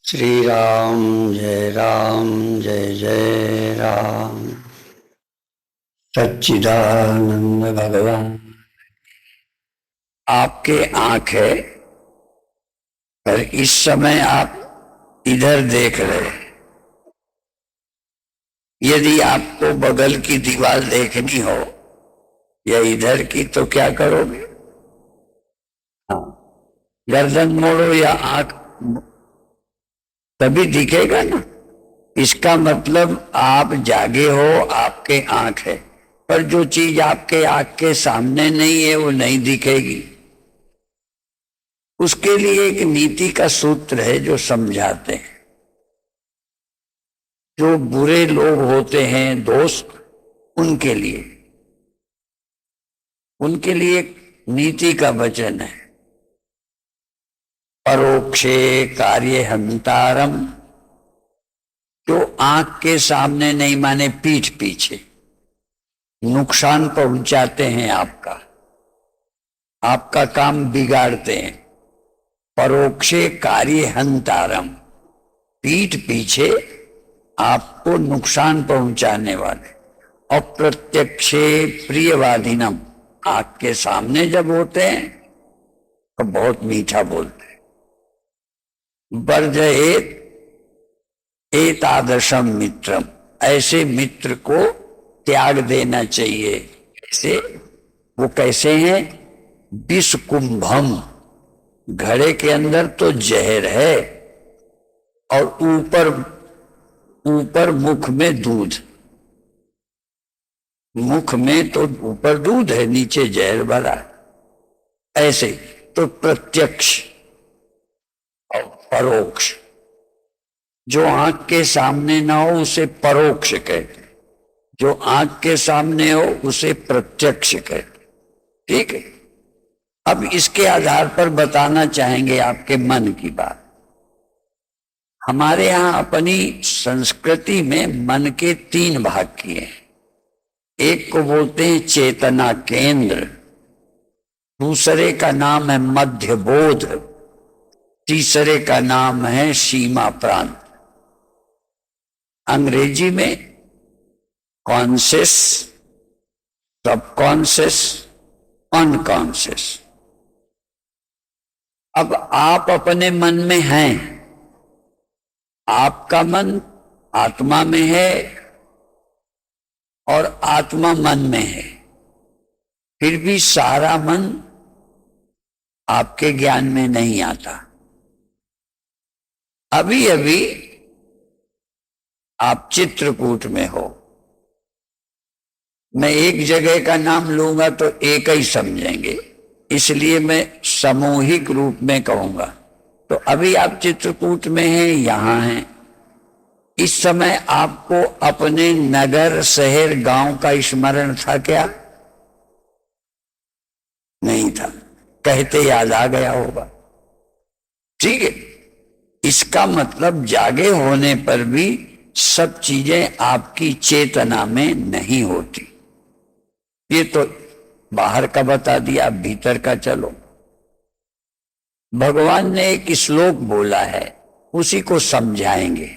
श्री राम जय जय राम। सच्चिदानंद भगवान। आपके आंख है पर इस समय आप इधर देख रहे हैं। यदि आपको बगल की दीवार देखनी हो या इधर की तो क्या करोगे? हाँ, गर्दन मोड़ो या आंख, तभी दिखेगा ना। इसका मतलब आप जागे हो, आपके आंख है, पर जो चीज आपके आंख के सामने नहीं है वो नहीं दिखेगी। उसके लिए एक नीति का सूत्र है जो समझाते हैं। जो बुरे लोग होते हैं दोस्त, उनके लिए एक नीति का वचन है, परोक्षे कार्य हंतारम। जो आंख के सामने नहीं माने पीठ पीछे नुकसान पहुंचाते हैं, आपका काम बिगाड़ते हैं। परोक्षे कार्य हंतारम, पीठ पीछे आपको नुकसान पहुंचाने वाले। अप्रत्यक्षे प्रियवादिनम, आंख के सामने जब होते हैं तो बहुत मीठा बोलते हैं। वर्जयेत एतादृशम मित्रम, ऐसे मित्र को त्याग देना चाहिए। ऐसे वो कैसे हैं? विष कुंभम, घड़े के अंदर तो जहर है और ऊपर ऊपर मुख में दूध। मुख में तो ऊपर दूध है, नीचे जहर भरा है। ऐसे तो प्रत्यक्ष और परोक्ष, जो आंख के सामने ना हो उसे परोक्ष कहते, जो आंख के सामने हो उसे प्रत्यक्ष कहते। ठीक है, अब इसके आधार पर बताना चाहेंगे आपके मन की बात। हमारे यहां अपनी संस्कृति में मन के 3 भाग किए हैं। एक को बोलते हैं चेतना केंद्र, दूसरे का नाम है मध्य बोध, तीसरे का नाम है सीमा प्रांत। अंग्रेजी में कॉन्शियस, सबकॉन्शियस, अनकॉन्शियस। अब आप अपने मन में हैं, आपका मन आत्मा में है और आत्मा मन में है, फिर भी सारा मन आपके ज्ञान में नहीं आता। अभी अभी आप चित्रकूट में हो, मैं एक जगह का नाम लूंगा तो एक ही समझेंगे, इसलिए मैं सामूहिक रूप में कहूंगा। तो अभी आप चित्रकूट में हैं, यहां हैं। इस समय आपको अपने नगर, शहर, गांव का स्मरण था क्या? नहीं था, कहते याद आ गया होगा। ठीक है, इसका मतलब जागे होने पर भी सब चीजें आपकी चेतना में नहीं होती। ये तो बाहर का बता दिया, भीतर का चलो। भगवान ने एक श्लोक बोला है, उसी को समझाएंगे।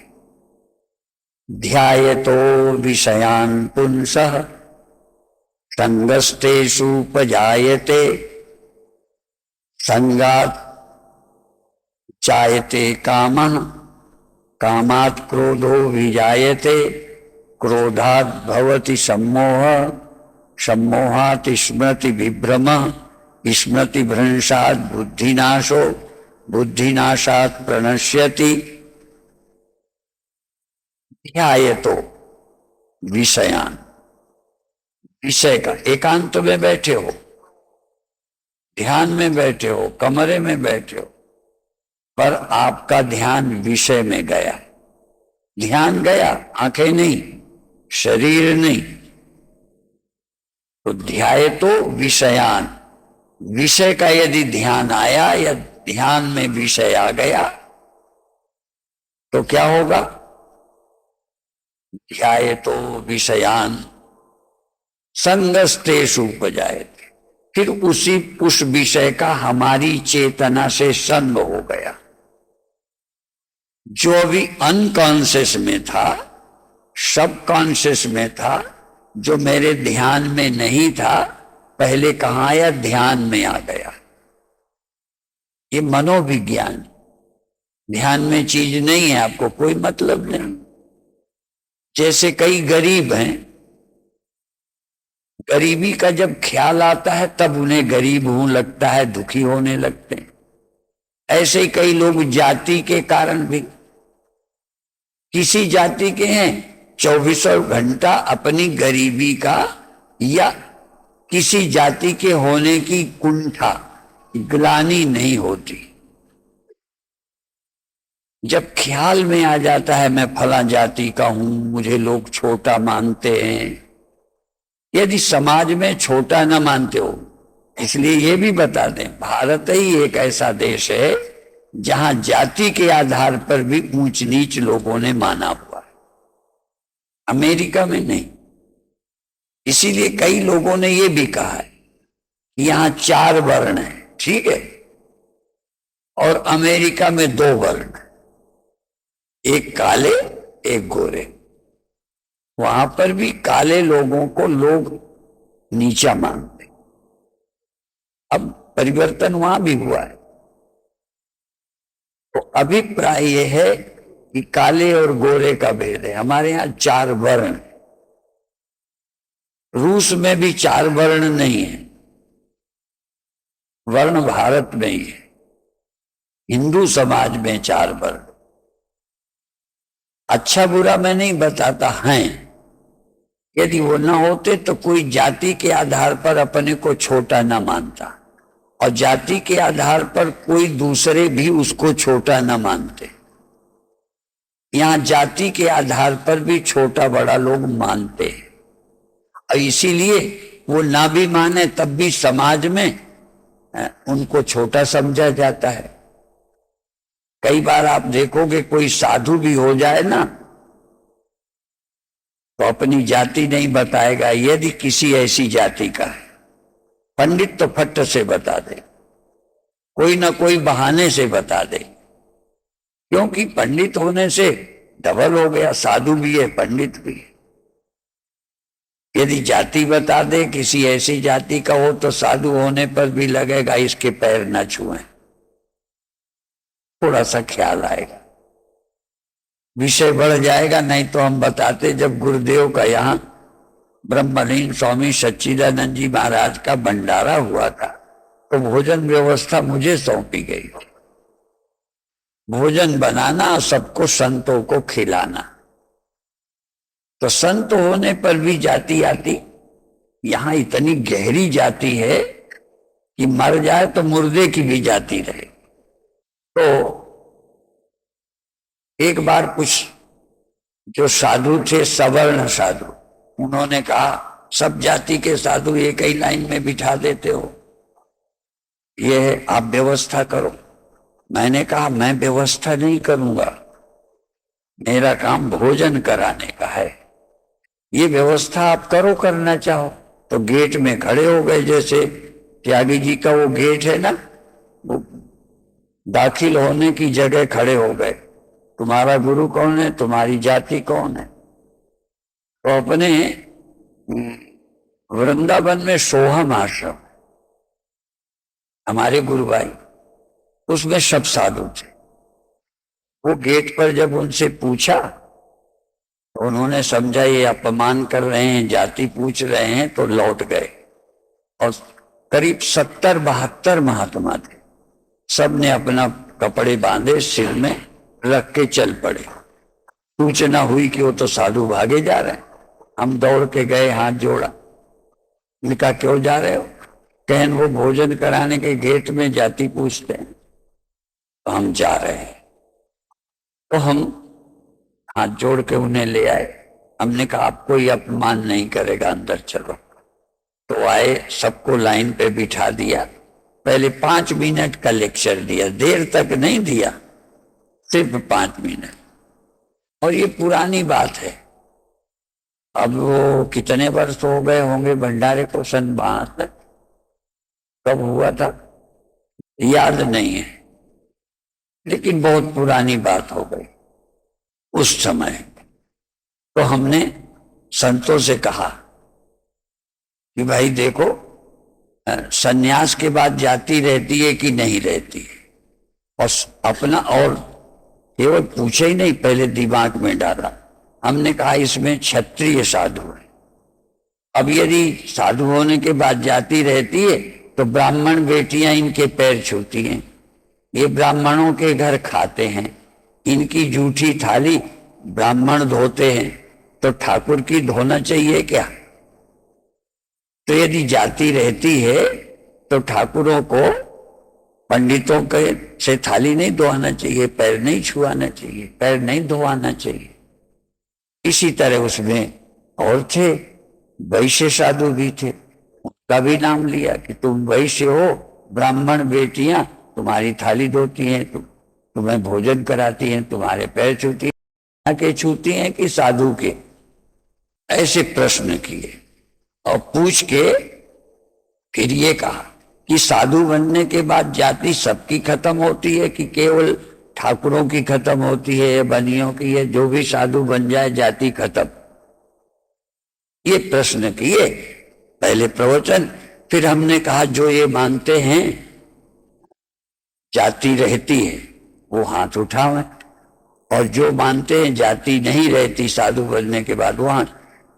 ध्यायतो विषयान् पुंसः संगस्तेषुपजायते संगात् जायते कामः कामात् क्रोधो विजायते क्रोधात् भवति सम्मोहः सम्मोहात् स्मृति विभ्रमः स्मृति भ्रंशात् बुद्धिनाशो बुद्धिनाशात् प्रणश्यति। ध्यायतो विषयान, विषय का, एकांत में बैठे हो, ध्यान में बैठे हो, कमरे में बैठे हो, पर आपका ध्यान विषय में गया। ध्यान गया, आंखें नहीं, शरीर नहीं। तो ध्यायतो विषयान, विषय का यदि ध्यान आया या ध्यान में विषय आ गया तो क्या होगा? ध्यायतो विषयान संगस्तेषु उपजायते, फिर उस विषय का हमारी चेतना से संग हो गया। जो अभी अनकॉन्शियस में था, सबकॉन्शियस में था, जो मेरे ध्यान में नहीं था, पहले कहाँ आया? ध्यान में आ गया। ये मनोविज्ञान। ध्यान में चीज नहीं है, आपको कोई मतलब नहीं। जैसे कई गरीब हैं, गरीबी का जब ख्याल आता है तब उन्हें गरीब हूं लगता है, दुखी होने लगते हैं। ऐसे ही कई लोग जाति के कारण भी, किसी जाति के हैं, 24 घंटा अपनी गरीबी का या किसी जाति के होने की कुंठा, ग्लानि नहीं होती। जब ख्याल में आ जाता है मैं फला जाति का हूं, मुझे लोग छोटा मानते हैं। यदि समाज में छोटा न मानते हो, इसलिए ये भी बता दें, भारत ही एक ऐसा देश है जहां जाति के आधार पर भी ऊंच नीच लोगों ने माना हुआ है, अमेरिका में नहीं। इसीलिए कई लोगों ने ये भी कहा है कि यहां 4 वर्ण है, ठीक है, और अमेरिका में 2 वर्ण, एक काले एक गोरे। वहां पर भी काले लोगों को लोग नीचा मानते। अब परिवर्तन वहां भी हुआ है। तो अभिप्राय यह है कि काले और गोरे का भेद है। हमारे यहां 4 वर्ण, रूस में भी 4 वर्ण नहीं है, वर्ण भारत में ही है। हिंदू समाज में 4 वर्ण। अच्छा बुरा मैं नहीं बताता, हैं। यदि वो ना होते तो कोई जाति के आधार पर अपने को छोटा ना मानता, और जाति के आधार पर कोई दूसरे भी उसको छोटा न मानते। यहां जाति के आधार पर भी छोटा बड़ा लोग मानते हैं, और इसीलिए वो ना भी माने तब भी समाज में उनको छोटा समझा जाता है। कई बार आप देखोगे कोई साधु भी हो जाए ना, तो अपनी जाति नहीं बताएगा। यदि किसी ऐसी जाति का है, पंडित तो फट से बता दे, कोई ना कोई बहाने से बता दे, क्योंकि पंडित होने से डबल हो गया, साधु भी है पंडित भी है। यदि जाति बता दे किसी ऐसी जाति का हो, तो साधु होने पर भी लगेगा इसके पैर न छुएं, थोड़ा सा ख्याल आएगा, विषय बढ़ जाएगा। नहीं तो हम बताते, जब गुरुदेव का यहाँ ब्रह्मलीन स्वामी सच्चिदानंद जी महाराज का भंडारा हुआ था, तो भोजन व्यवस्था मुझे सौंपी गई। भोजन बनाना, सबको संतों को खिलाना। तो संत होने पर भी जाति आती। यहां इतनी गहरी जाति है कि मर जाए तो मुर्दे की भी जाति रहे। तो एक बार कुछ जो साधु थे, सवर्ण साधु, उन्होंने कहा सब जाति के साधु एक ही लाइन में बिठा देते हो, ये आप व्यवस्था करो। मैंने कहा मैं व्यवस्था नहीं करूंगा, मेरा काम भोजन कराने का है, ये व्यवस्था आप करो करना चाहो। तो गेट में खड़े हो गए, जैसे त्यागी जी का वो गेट है ना, वो दाखिल होने की जगह खड़े हो गए। तुम्हारा गुरु कौन है, तुम्हारी जाति कौन है? तो अपने वृंदावन में सोहम आश्रम, हमारे गुरु भाई, उसमें सब साधु थे। वो गेट पर जब उनसे पूछा तो उन्होंने समझा ये अपमान कर रहे हैं, जाति पूछ रहे हैं, तो लौट गए। और करीब 70-72 महात्मा थे, सब ने अपना कपड़े बांधे, सिर में रख के चल पड़े। सूचना हुई कि वो तो साधु भागे जा रहे हैं। हम दौड़ के गए, हाथ जोड़ा, उनका क्यों जा रहे हो? कहन वो भोजन कराने के गेट में जाति पूछते हैं, तो हम जा रहे हैं। तो हम हाथ जोड़ के उन्हें ले आए। हमने कहा आप कोई अपमान नहीं करेगा, अंदर चलो। तो आए, सबको लाइन पे बिठा दिया। पहले 5 मिनट का लेक्चर दिया, देर तक नहीं दिया, सिर्फ 5 मिनट। और ये पुरानी बात है, अब वो कितने वर्ष हो गए होंगे भंडारे को, सन 62 कब हुआ था याद नहीं है, लेकिन बहुत पुरानी बात हो गई। उस समय तो हमने संतों से कहा कि भाई देखो, सन्यास के बाद जाति रहती है कि नहीं रहती है, और अपना और केवल पूछे ही नहीं, पहले दिमाग में डाला। हमने कहा इसमें क्षत्रिय साधु है। अब यदि साधु होने के बाद जाति रहती है तो ब्राह्मण बेटियां इनके पैर छूती हैं, ये ब्राह्मणों के घर खाते हैं, इनकी जूठी थाली ब्राह्मण धोते हैं, तो ठाकुर की धोना चाहिए क्या? तो यदि जाति रहती है तो ठाकुरों को पंडितों के से थाली नहीं धोना चाहिए, पैर नहीं छुआना चाहिए, पैर नहीं धोआना चाहिए। इसी तरह उसमें और थे, वैश्य साधु भी थे, उनका भी नाम लिया कि तुम वैश्य हो, ब्राह्मण बेटियां तुम्हारी थाली धोती हैं, तुम्हें भोजन कराती हैं, तुम्हारे पैर छूती हैं, के छूती हैं कि साधु के? ऐसे प्रश्न किए और पूछ के फिर ये कहा कि साधु बनने के बाद जाति सबकी खत्म होती है कि केवल ठाकुरों की खत्म होती है या बनियों की है? जो भी साधु बन जाए जाति खत्म। ये प्रश्न किए पहले प्रवचन। फिर हमने कहा जो ये मानते हैं जाति रहती है वो हाथ उठावें, और जो मानते हैं जाति नहीं रहती साधु बनने के बाद वो हाथ।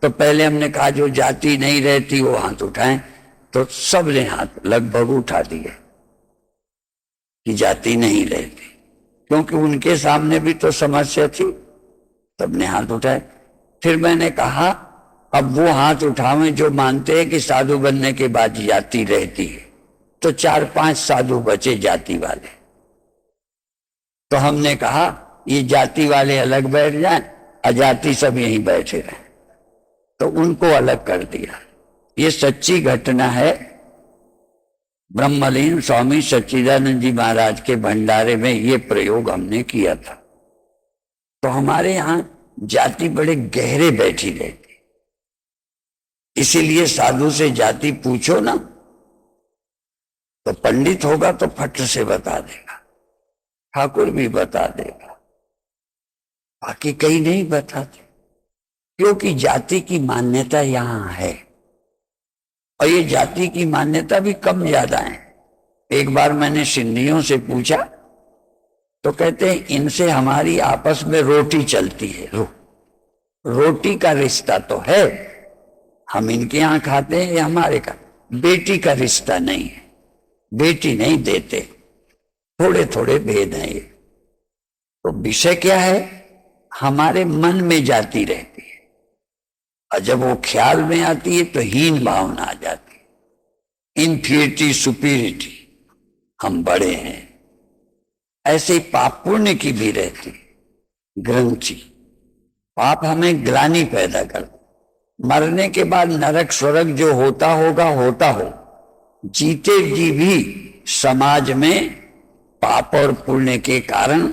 तो पहले हमने कहा जो जाति नहीं रहती वो हाथ उठाएं, तो सब ने हाथ लगभग उठा दिए कि जाति नहीं रहती, क्योंकि उनके सामने भी तो समस्या थी, सबने हाथ उठाए। फिर मैंने कहा अब वो हाथ उठावें जो मानते हैं कि साधु बनने के बाद जाति रहती है। तो 4-5 साधु बचे जाति वाले। तो हमने कहा ये जाति वाले अलग बैठ जाएं, अजाति सब यहीं बैठे रहें। तो उनको अलग कर दिया। ये सच्ची घटना है। ब्रह्मलीन स्वामी सच्चिदानंद जी महाराज के भंडारे में ये प्रयोग हमने किया था। तो हमारे यहां जाति बड़े गहरे बैठी रहती, इसीलिए साधु से जाति पूछो ना तो पंडित होगा तो फट से बता देगा, ठाकुर भी बता देगा, बाकी कहीं नहीं बताते, क्योंकि जाति की मान्यता यहां है। और ये जाति की मान्यता भी कम ज्यादा है। एक बार मैंने सिंधियों से पूछा तो कहते हैं इनसे हमारी आपस में रोटी चलती है, रोटी का रिश्ता तो है, हम इनके यहां खाते हैं या हमारे का, बेटी का रिश्ता नहीं है, बेटी नहीं देते, थोड़े थोड़े भेद हैं ये। तो विषय क्या है? हमारे मन में जाति रहती है, और जब वो ख्याल में आती है तो हीन भावना आ जाती है, इंफीरियरिटी सुपीरियरिटी, हम बड़े हैं। ऐसे ही पाप पुण्य की भी रहती ग्रंथि। पाप हमें ग्लानि पैदा करता, मरने के बाद नरक स्वर्ग जो होता होगा होता हो, जीते जी भी समाज में पाप और पुण्य के कारण,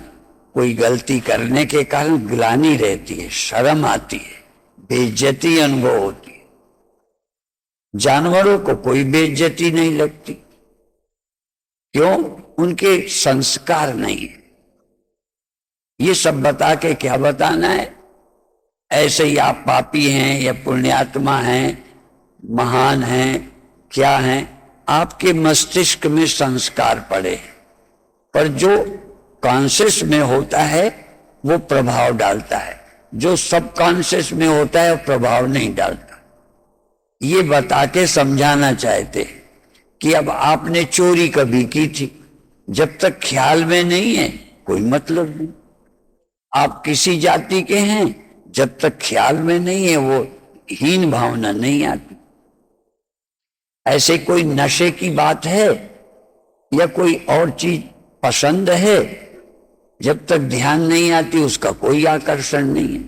कोई गलती करने के कारण ग्लानि रहती है, शर्म आती है, बेइज्जती अनुभव होती है। जानवरों को कोई बेइज्जती नहीं लगती, क्यों? उनके संस्कार नहीं है। ये सब बता के क्या बताना है? ऐसे ही आप पापी हैं या पुण्यात्मा हैं, महान हैं, क्या हैं, आपके मस्तिष्क में संस्कार पड़े, पर जो कॉन्शियस में होता है वो प्रभाव डालता है, जो सब कॉन्शियस में होता है वो प्रभाव नहीं डालता। ये बता के समझाना चाहते कि अब आपने चोरी कभी की थी, जब तक ख्याल में नहीं है कोई मतलब नहीं। आप किसी जाति के हैं, जब तक ख्याल में नहीं है वो हीन भावना नहीं आती। ऐसे कोई नशे की बात है या कोई और चीज पसंद है, जब तक ध्यान नहीं आती उसका कोई आकर्षण नहीं है।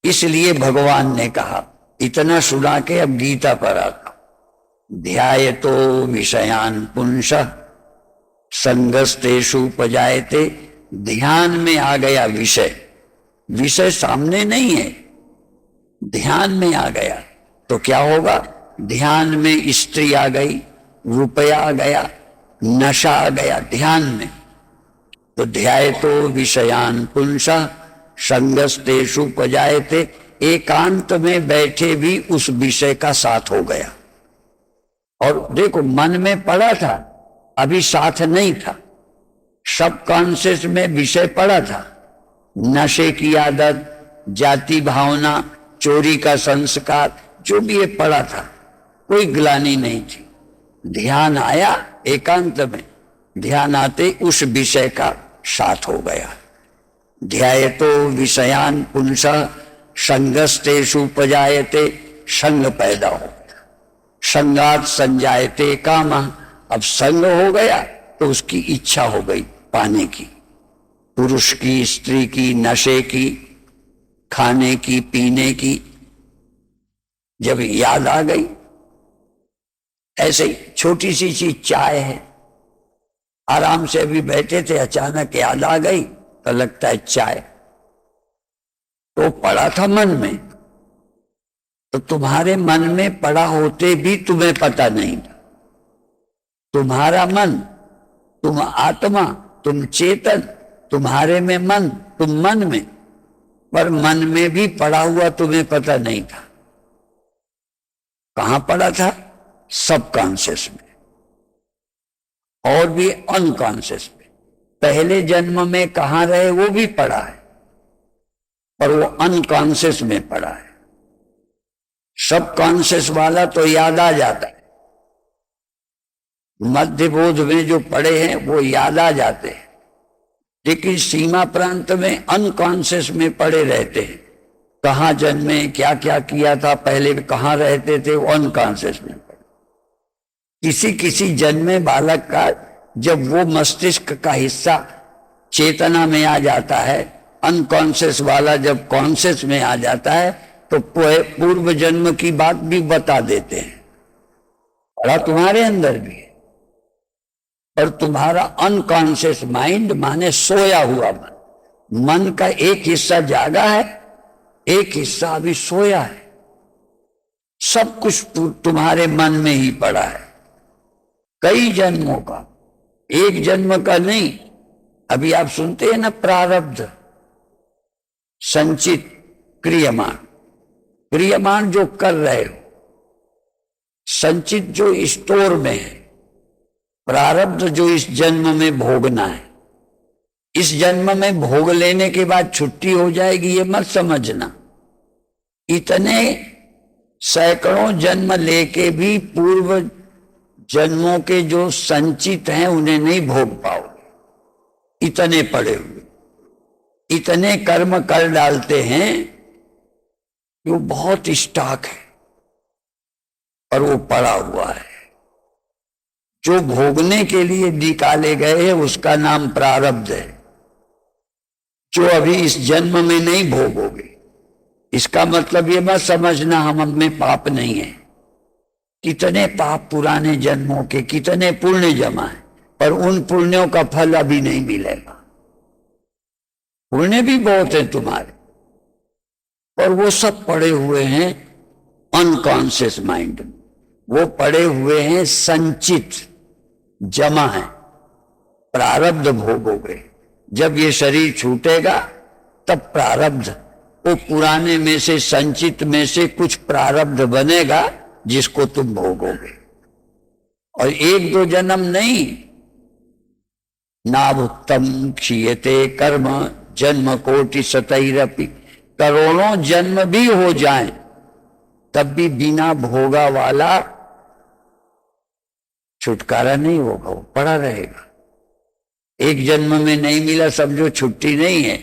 इसलिए भगवान ने कहा, इतना सुना के अब गीता पर आता, ध्यायतो विषयान पुंसः संगस्तेषु उपजायते। ध्यान में आ गया विषय, विषय सामने नहीं है, ध्यान में आ गया तो क्या होगा? ध्यान में स्त्री आ गई, रुपया आ गया, नशा आ गया ध्यान में। तो ध्यायतो विषयान पुंसः संगस्तेषु उपजायते, एकांत में बैठे भी उस विषय का साथ हो गया। और देखो, मन में पड़ा था, अभी साथ नहीं था, सब कॉन्शियस में विषय पड़ा था, नशे की आदत, जाति भावना, चोरी का संस्कार, जो भी ये पड़ा था, कोई ग्लानि नहीं थी। ध्यान आया, एकांत में ध्यान आते उस विषय का साथ हो गया। ध्यायतो विषयान पुंसः संगस्तेषु उपजायते, संग पैदा हो गया। संगात संजायते कामः, अब संग हो गया तो उसकी इच्छा हो गई पाने की, पुरुष की, स्त्री की, नशे की, खाने की, पीने की। जब याद आ गई, ऐसे ही छोटी सी चीज चाय है, आराम से अभी बैठे थे, अचानक याद आ गई तो लगता है चाय, तो पड़ा था मन में, तो तुम्हारे मन में पड़ा होते भी तुम्हें पता नहीं था। तुम्हारा मन, तुम आत्मा, तुम चेतन, तुम्हारे में मन, तुम मन में, पर मन में भी पड़ा हुआ तुम्हें पता नहीं था। कहां पड़ा था? सबकॉन्शियस में, और भी अनकॉन्शियस में। पहले जन्म में कहां रहे वो भी पड़ा है, पर वो अनकॉन्शियस में पड़ा है। सबकॉन्शियस वाला तो याद आ जाता है, मध्य बोध में जो पड़े हैं वो याद आ जाते हैं, लेकिन सीमा प्रांत में अनकॉन्शियस में पड़े रहते हैं। कहां जन्मे, क्या क्या किया था पहले, कहां रहते थे, वो अनकॉन्शियस में पड़े। किसी किसी जन्मे बालक का जब वो मस्तिष्क का हिस्सा चेतना में आ जाता है, अनकॉन्शियस वाला जब कॉन्शियस में आ जाता है, तो पूर्व जन्म की बात भी बता देते हैं। पड़ा तुम्हारे अंदर भी है, पर तुम्हारा अनकॉन्शियस माइंड माने सोया हुआ मन, मन का एक हिस्सा जागा है, एक हिस्सा अभी सोया है। सब कुछ तुम्हारे मन में ही पड़ा है, कई जन्मों का, एक जन्म का नहीं। अभी आप सुनते हैं ना, प्रारब्ध, संचित, क्रियमाण। क्रियमाण जो कर रहे हो, संचित जो स्टोर में है, प्रारब्ध जो इस जन्म में भोगना है। इस जन्म में भोग लेने के बाद छुट्टी हो जाएगी, ये मत समझना। इतने सैकड़ों जन्म लेके भी पूर्व जन्मों के जो संचित हैं उन्हें नहीं भोग पाओगे। इतने पड़े हुए, इतने कर्म कर डालते हैं कि वो बहुत स्टॉक है, और वो पड़ा हुआ है। जो भोगने के लिए निकाले गए हैं उसका नाम प्रारब्ध है, जो अभी इस जन्म में नहीं भोगोगे। इसका मतलब ये मत समझना हम में पाप नहीं है। कितने पाप पुराने जन्मों के, कितने पुण्य जमा है, पर उन पुण्यों का फल अभी नहीं मिलेगा। पुण्य भी बहुत है तुम्हारे, पर वो सब पड़े हुए हैं अनकॉन्शियस माइंड में। वो पड़े हुए हैं संचित, जमा है। प्रारब्ध भोगोगे, जब ये शरीर छूटेगा तब प्रारब्ध, वो पुराने में से, संचित में से कुछ प्रारब्ध बनेगा जिसको तुम भोगोगे। और एक दो जन्म नहीं, नाभुक्तम क्षीयते कर्म जन्म कोटि शतैरपि, करोड़ों जन्म भी हो जाएं तब भी बिना भोगा वाला छुटकारा नहीं होगा, वो पड़ा रहेगा। एक जन्म में नहीं मिला समझो छुट्टी नहीं है।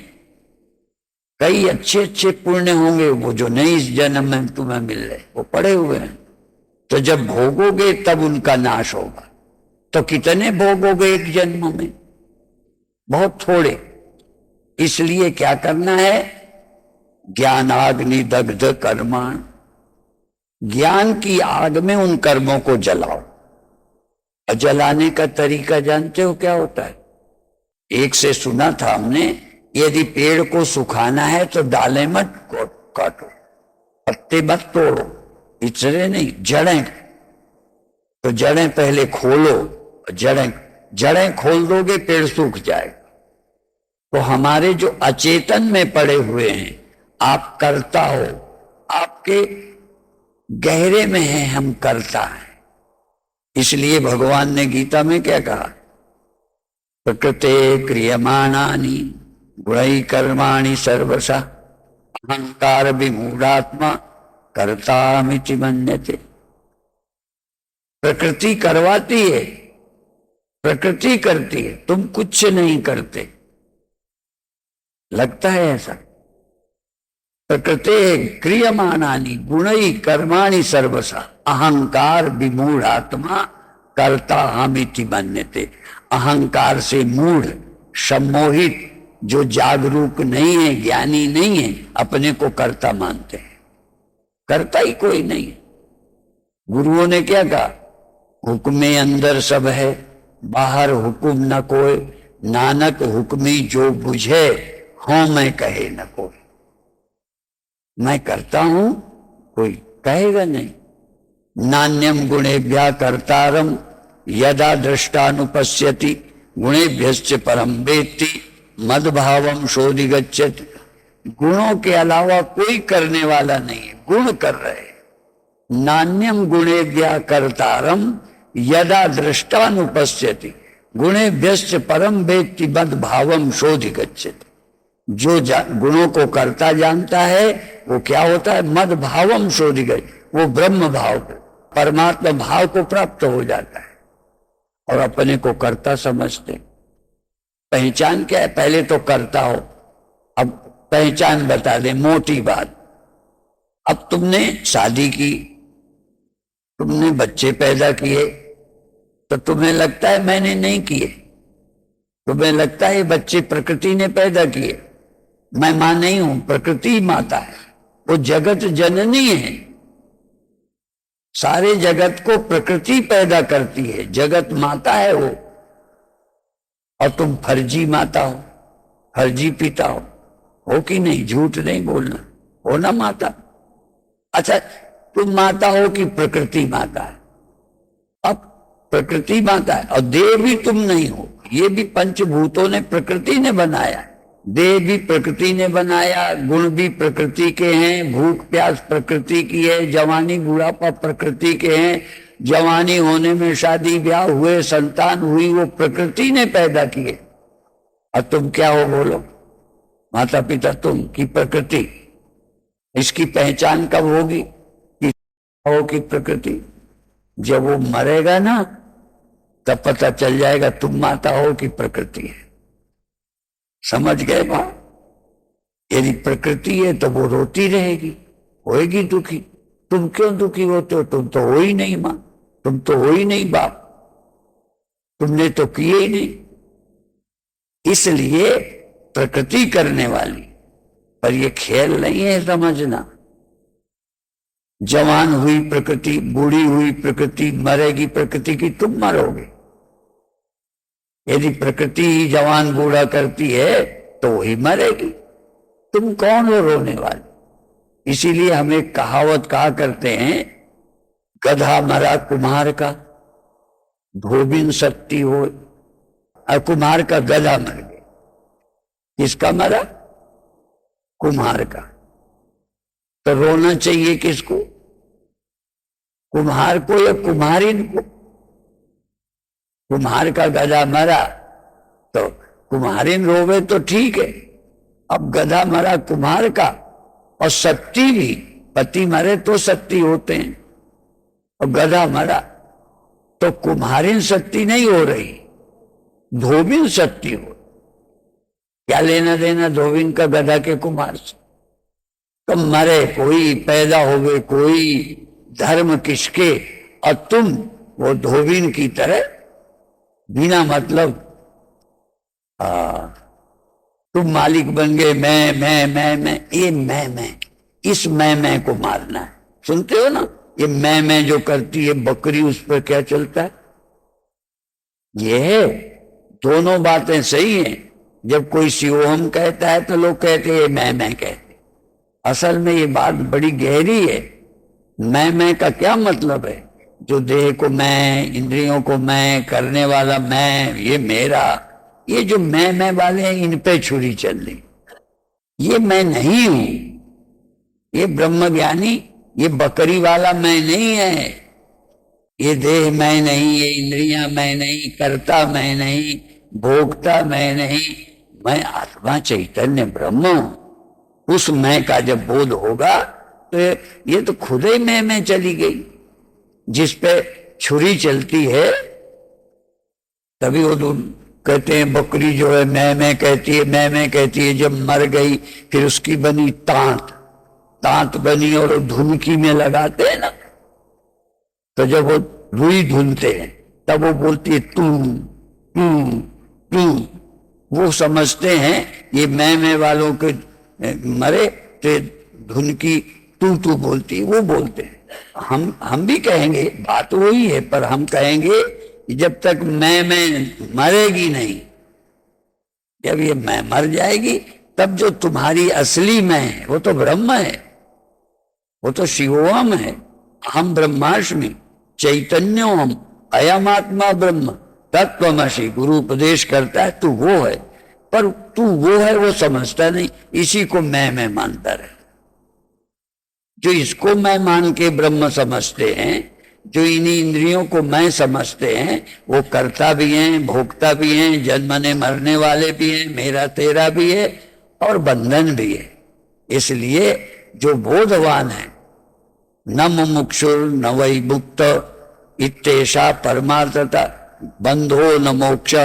कई अच्छे अच्छे पुण्य होंगे वो जो नहीं इस जन्म में तुम्हें मिल रहे, वो पड़े हुए हैं। तो जब भोगोगे तब उनका नाश होगा। तो कितने भोगोगे एक जन्म में? बहुत थोड़े। इसलिए क्या करना है? ज्ञानाग्नि दग्ध कर्माण, ज्ञान की आग में उन कर्मों को जलाओ। और जलाने का तरीका जानते हो क्या होता है? एक से सुना था हमने, यदि पेड़ को सुखाना है तो डालें मत काटो, पत्ते मत तोड़ो, इचरे नहीं, जड़ें। तो जड़ें पहले खोलो, जड़ें खोल दोगे पेड़ सूख जाएगा। तो हमारे जो अचेतन में पड़े हुए हैं, आप कर्ता हो, आपके गहरे में है हम कर्ता हैं। इसलिए भगवान ने गीता में क्या कहा, प्रकृते क्रियमाणानि गुणै कर्माणि सर्वशः अहंकार विमूढ़ात्मा कर्तामिति मन्यते। प्रकृति करवाती है, प्रकृति करती है, तुम कुछ नहीं करते। लगता है ऐसा? प्रकृते क्रियमाणानि गुणै कर्माणि सर्वशः अहंकार विमूढ़ आत्मा कर्ता हमिति मन्यते। अहंकार से मूढ़, सम्मोहित, जो जागरूक नहीं है, ज्ञानी नहीं है, अपने को कर्ता मानते हैं। कर्ता ही कोई नहीं है। गुरुओं ने क्या कहा, हुक्मे अंदर सब है, बाहर हुक्म न कोई, नानक हुक्मी जो बुझे, हों मैं कहे न कोई। मैं करता हूं, कोई कहेगा नहीं। नान्यम गुणेभ्यः कर्तारम यदा दृष्टानुपश्यति गुणेभ्यश्च परम वेत्ति मद्भावम शोधिगच्छति। गुणों के अलावा कोई करने वाला नहीं है, गुण कर रहे। नान्यम गुणेभ्यः कर्तारम यदा दृष्टानुपश्यति गुणेभ्यश्च परम वेत्ति मद्भावम शोधिगच्छति। जो गुणों को कर्ता जानता है वो क्या होता है, मद भावम शोधिगच्छति, वो ब्रह्म भाव को, परमात्मा भाव को प्राप्त हो जाता है और अपने को कर्ता समझते। पहचान क्या है, पहले तो कर्ता हो, अब पहचान बता दे, मोटी बात। अब तुमने शादी की, तुमने बच्चे पैदा किए, तो तुम्हें लगता है मैंने नहीं किए, तुम्हें लगता है बच्चे प्रकृति ने पैदा किए, मैं मां नहीं हूं, प्रकृति माता है, वो जगत जननी है। सारे जगत को प्रकृति पैदा करती है, जगत माता है वो। और तुम फर्जी माता हो, फर्जी पिता हो कि नहीं, झूठ नहीं बोलना, हो ना माता। अच्छा, तुम माता हो कि प्रकृति माता है? अब प्रकृति माता है और देह भी तुम नहीं हो, ये भी पंचभूतों ने, प्रकृति ने बनाया है। देह भी प्रकृति ने बनाया, गुण भी प्रकृति के हैं, भूख प्यास प्रकृति की है, जवानी बुढ़ापा प्रकृति के हैं, जवानी होने में शादी ब्याह हुए, संतान हुई, वो प्रकृति ने पैदा किए। और तुम क्या हो बोलो, माता पिता तुम की प्रकृति? इसकी पहचान कब होगी कि हो कि प्रकृति? जब वो मरेगा ना, तब पता चल जाएगा तुम माता हो कि प्रकृति है। समझ गए बात? यदि प्रकृति है तो वो रोती रहेगी, होएगी दुखी। तुम क्यों दुखी होते हो? तुम तो हो ही नहीं मां, तुम तो हो ही नहीं बाप, तुमने तो किए ही नहीं। इसलिए प्रकृति करने वाली, पर ये खेल नहीं है समझना। जवान हुई प्रकृति, बूढ़ी हुई प्रकृति, मरेगी प्रकृति की तुम मरोगे। यदि प्रकृति ही जवान बूढ़ा करती है तो वही मरेगी, तुम कौन हो रोने वाले? इसीलिए हम एक कहावत कहा करते हैं, गधा मरा कुम्हार का, धोबिन शक्ति हो। और कुम्हार का गधा मर गया, किसका मरा? कुम्हार का। तो रोना चाहिए किसको, कुम्हार को या कुम्हारिन को? कुम्हार का गधा मरा तो कुम्हारिन रोवे तो ठीक है, अब गधा मरा कुम्हार का। और शक्ति भी, पति मरे तो शक्ति होते हैं, और गधा मरा तो कुम्हारिन शक्ति नहीं हो रही, धोबिन शक्ति हो। क्या लेना देना धोबिन का गधा के कुम्हार से? तो मरे कोई, पैदा हो गए कोई, धर्म किसके? और तुम वो धोबिन की तरह बिना मतलब तुम मालिक बन गए, मैं, ये मैं, इस मैं को मारना है। सुनते हो ना, ये मैं जो करती है बकरी, उस पर क्या चलता है? ये दोनों बातें सही हैं। जब कोई शिवोहम कहता है तो लोग कहते हैं मैं कहते, असल में ये बात बड़ी गहरी है। मैं का क्या मतलब है? जो देह को मैं, इंद्रियों को मैं, करने वाला मैं, ये मेरा, ये जो मैं वाले हैं, इन पे छुरी चल रही। ये मैं नहीं हूं, ये ब्रह्म ज्ञानी, ये बकरी वाला मैं नहीं है, ये देह मैं नहीं, ये इंद्रियां मैं नहीं, कर्ता मैं नहीं, भोगता मैं नहीं, मैं आत्मा चैतन्य ब्रह्म हूं। उस मैं का जब बोध होगा तो ये तो खुद ही मैं में चली गई। जिस पे छुरी चलती है तभी वो कहते हैं बकरी जो है मैं कहती है, मैं कहती है। जब मर गई फिर उसकी बनी तांत, तांत बनी और धुनकी में लगाते हैं ना, तो जब वो रुई धुनते हैं तब वो बोलती है तू तू तू। वो समझते हैं ये मैं वालों के मरे तो धुनकी तू तू बोलती, वो बोलते हैं। हम भी कहेंगे, बात वही है, पर हम कहेंगे जब तक मैं मरेगी नहीं, जब ये मैं मर जाएगी तब जो तुम्हारी असली मैं है वो तो ब्रह्म है, वो तो शिवोहम है। हम ब्रह्मास्मि चैतन्योहम अयम आत्मा ब्रह्म तत्त्वमसि। गुरु उपदेश करता है तू वो है, पर तू वो है वो समझता नहीं, इसी को मैं मानता रहे। जो इसको मैं मान के ब्रह्म समझते हैं, जो इन्हीं इंद्रियों को मैं समझते हैं, वो करता भी हैं, भोगता भी हैं, जन्मने मरने वाले भी हैं, मेरा तेरा भी है और बंधन भी है। इसलिए जो बोधवान है, न मुमुक्षुर न वै मुक्त इत्येषा परमार्थता बंधो न मोक्ष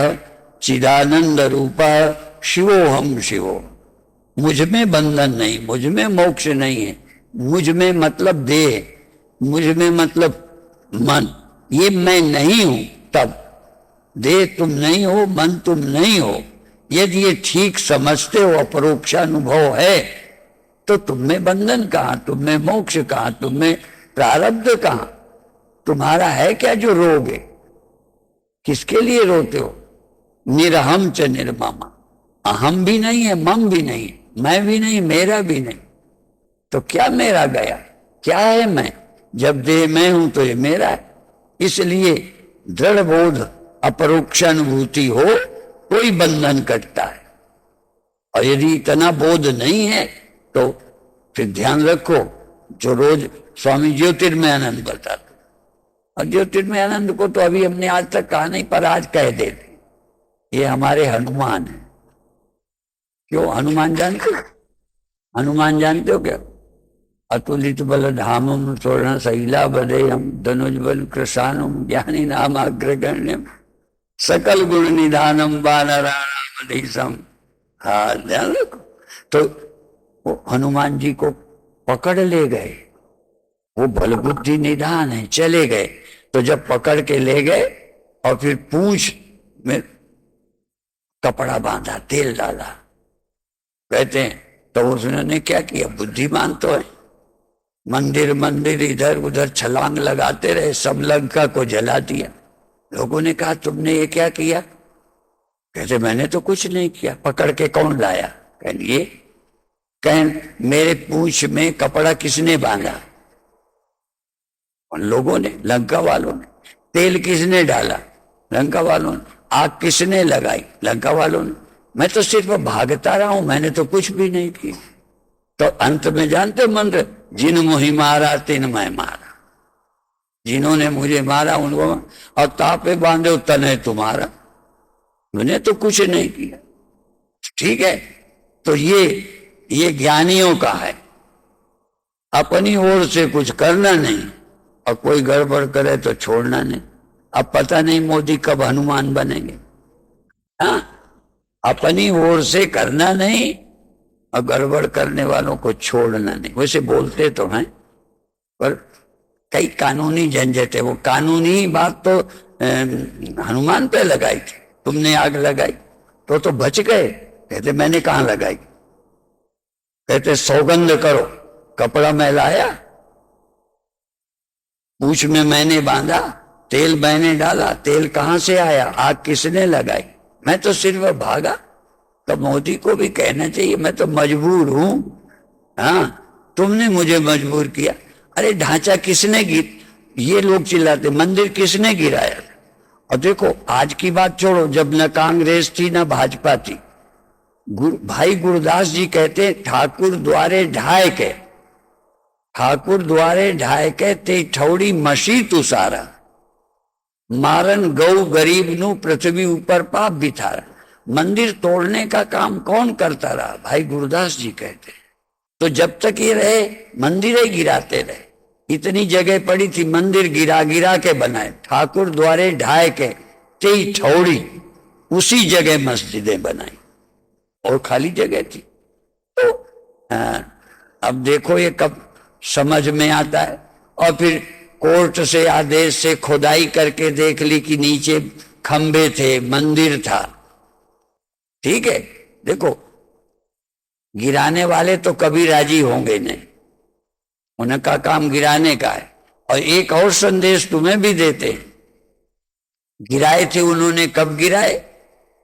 चिदानंद रूप शिवोहम शिवो। मुझ में बंधन नहीं, मुझ में मोक्ष नहीं है। मुझ में मतलब देह, मुझ में मतलब मन, ये मैं नहीं हूं। तब देह तुम नहीं हो, मन तुम नहीं हो। यदि ये ठीक समझते हो, अपरोक्षानुभव है, तो तुम में बंधन कहां, तुम में मोक्ष कहां, तुम में प्रारब्ध कहां? तुम्हारा है क्या जो रोगे? किसके लिए रोते हो? निरहम च निर्मम। अहम भी नहीं है, मम भी नहीं, मैं भी नहीं, मेरा भी नहीं। तो क्या मेरा गया? क्या है मैं? जब देह मैं हूं तो ये मेरा है। इसलिए दृढ़ बोध अपरोक्षानुभूति हो तो ही बंधन कटता है। और यदि इतना बोध नहीं है तो फिर ध्यान रखो, जो रोज स्वामी ज्योतिर्मयानंद बताते, और ज्योतिर्मयानंद को तो अभी हमने आज तक कहा नहीं, पर आज कह देते, ये हमारे हनुमान है। क्यों? हनुमान जानते हो? हनुमान जानते हो क्या? अतुलित बल धामम स्वर्ण शैला बदेयम धनुज बल कृशानम ज्ञानी नाम अग्रगण्यम सकल गुण निधानम वानराणाम। हाँ, ध्यान रखो। तो वो हनुमान जी को पकड़ ले गए, वो बल बुद्धि निधान है, चले गए। तो जब पकड़ के ले गए और फिर पूंछ में कपड़ा बांधा, तेल डाला, कहते हैं तो उसने क्या किया? बुद्धिमान तो है, मंदिर मंदिर इधर उधर छलांग लगाते रहे, सब लंका को जला दिया। लोगों ने कहा तुमने ये क्या किया? कहते मैंने तो कुछ नहीं किया। पकड़ के कौन लाया? कहिए, कहें मेरे पूंछ में कपड़ा किसने बांधा? उन लोगों ने, लंका वालों ने। तेल किसने डाला? लंका वालों ने। आग किसने लगाई? लंका वालों ने। मैं तो सिर्फ भागता रहा हूं, मैंने तो कुछ भी नहीं किया। तो अंत में जानते मंत्र, जिन मुहि मारा तिन मैं मारा। जिन्होंने मुझे मारा उनको, और तापे बांधे तने तुम्हारा। मैंने तो कुछ नहीं किया। ठीक है, तो ये ज्ञानियों का है। अपनी ओर से कुछ करना नहीं, और कोई गड़बड़ करे तो छोड़ना नहीं। अब पता नहीं मोदी कब हनुमान बनेंगे। हाँ, अपनी ओर से करना नहीं और गड़बड़ करने वालों को छोड़ना नहीं। वैसे बोलते तो हैं, पर कई कानूनी झंझट है। वो कानूनी बात तो हनुमान पे लगाई थी, तुमने आग लगाई तो बच गए। कहते मैंने कहां लगाई? कहते सौगंध करो, कपड़ा मैं लाया, पूंछ में मैंने बांधा, तेल मैंने डाला। तेल कहां से आया? आग किसने लगाई? मैं तो सिर्फ भागा। तो मोदी को भी कहना चाहिए, मैं तो मजबूर हूं। हाँ, तुमने मुझे मजबूर किया। अरे ढांचा किसने ये लोग चिल्लाते, मंदिर किसने गिराया? और देखो आज की बात छोड़ो, जब न कांग्रेस थी न भाजपा थी, भाई गुरदास जी कहते हैं ठाकुर द्वारे ढाए के, ठाकुर द्वारे ढाए के ते ठौड़ी मसी तुसारा, मारन गौ गरीब नु पृथ्वी ऊपर पाप बिथारा। मंदिर तोड़ने का काम कौन करता रहा? भाई गुरदास जी कहते। तो जब तक ये रहे मंदिर ही गिराते रहे। इतनी जगह पड़ी थी, मंदिर गिरा गिरा के बनाए, ठाकुर द्वारे ढाए के ते ठौड़ी, उसी जगह मस्जिदें बनाई और खाली जगह थी। तो अब देखो ये कब समझ में आता है। और फिर कोर्ट से आदेश से खुदाई करके देख ली कि नीचे खंबे थे, मंदिर था। ठीक है, देखो गिराने वाले तो कभी राजी होंगे नहीं, उनका काम गिराने का है। और एक और संदेश तुम्हें भी देते हैं, गिराए थे उन्होंने, कब गिराए?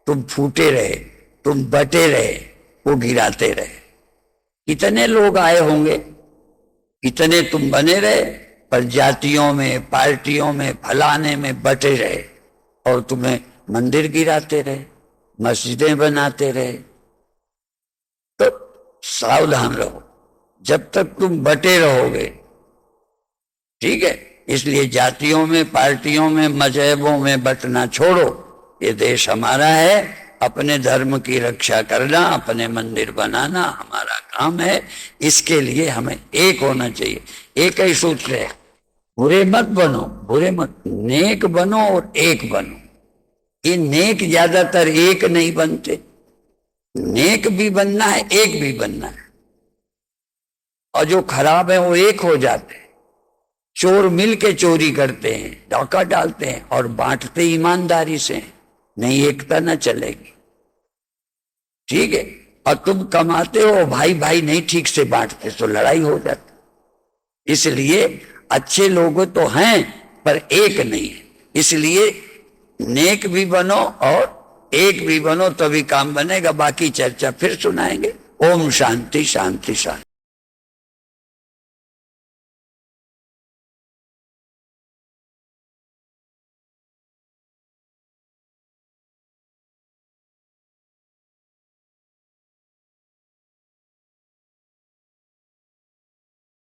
तुम फूटे रहे, तुम बटे रहे, वो गिराते रहे। कितने लोग आए होंगे, कितने तुम बने रहे, पर जातियों में, पार्टियों में, फलाने में बटे रहे और तुम्हें मंदिर गिराते रहे, मस्जिदें बनाते रहे। तो सावधान रहो, जब तक तुम बटे रहोगे। ठीक है, इसलिए जातियों में, पार्टियों में, मजहबों में बटना छोड़ो। ये देश हमारा है, अपने धर्म की रक्षा करना, अपने मंदिर बनाना हमारा काम है। इसके लिए हमें एक होना चाहिए। एक ही सूत्र है, बुरे मत बनो, बुरे मत, नेक बनो और एक बनो। ये नेक ज्यादातर एक नहीं बनते, नेक भी बनना है, एक भी बनना है। और जो खराब है वो एक हो जाते हैं। चोर मिल के चोरी करते हैं, डाका डालते हैं और बांटते ईमानदारी से, नहीं एकता न चलेगी। ठीक है, और तुम कमाते हो, भाई भाई नहीं ठीक से बांटते तो लड़ाई हो जाती। इसलिए अच्छे लोग तो हैं पर एक नहीं है। इसलिए नेक भी बनो और एक भी बनो, तभी काम बनेगा। बाकी चर्चा फिर सुनाएंगे। ओम शांति शांति शांति।